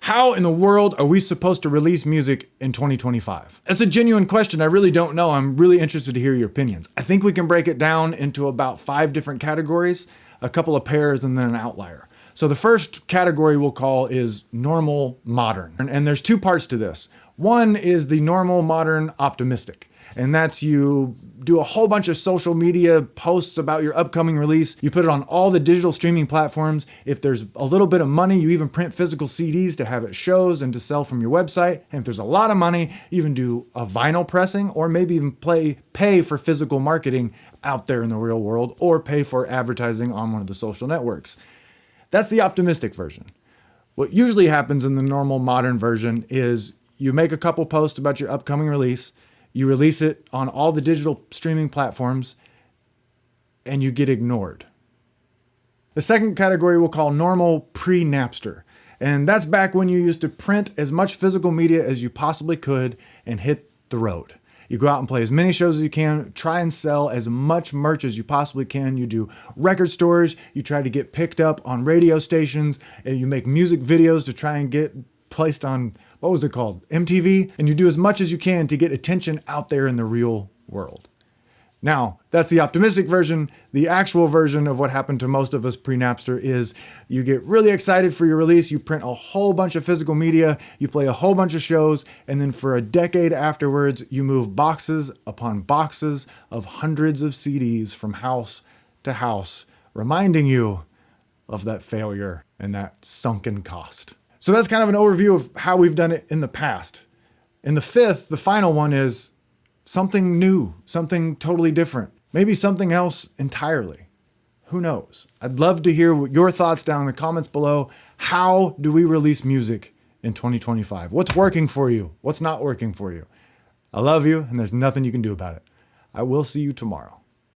How in the world are we supposed to release music in 2025? That's a genuine question. I really don't know. I'm really interested to hear your opinions. I think we can break it down into about 5 different categories, a couple of pairs, and then an outlier. So the first category we'll call is normal modern. And there's 2 parts to this. One is the normal modern optimistic. And that's you do a whole bunch of social media posts about your upcoming release. You put it on all the digital streaming platforms. If there's a little bit of money, you even print physical CDs to have at shows and to sell from your website. And if there's a lot of money, you even do a vinyl pressing or maybe even pay for physical marketing out there in the real world or pay for advertising on one of the social networks. That's the optimistic version. What usually happens in the normal modern version is you make a couple posts about your upcoming release. You release it on all the digital streaming platforms, and you get ignored. The second category we'll call normal pre-Napster. And that's back when you used to print as much physical media as you possibly could and hit the road. You go out and play as many shows as you can, try and sell as much merch as you possibly can. You do record stores, you try to get picked up on radio stations, and you make music videos to try and get placed on, what was it called? MTV? And you do as much as you can to get attention out there in the real world. Now, that's the optimistic version. The actual version of what happened to most of us pre-Napster is you get really excited for your release, you print a whole bunch of physical media, you play a whole bunch of shows, and then for a decade afterwards, you move boxes upon boxes of hundreds of CDs from house to house, reminding you of that failure and that sunken cost. So that's kind of an overview of how we've done it in the past. And the fifth, the final one, is something new, something totally different, maybe something else entirely. Who knows? I'd love to hear your thoughts down in the comments below. How do we release music in 2025? What's working for you? What's not working for you? I love you, and there's nothing you can do about it. I will see you tomorrow.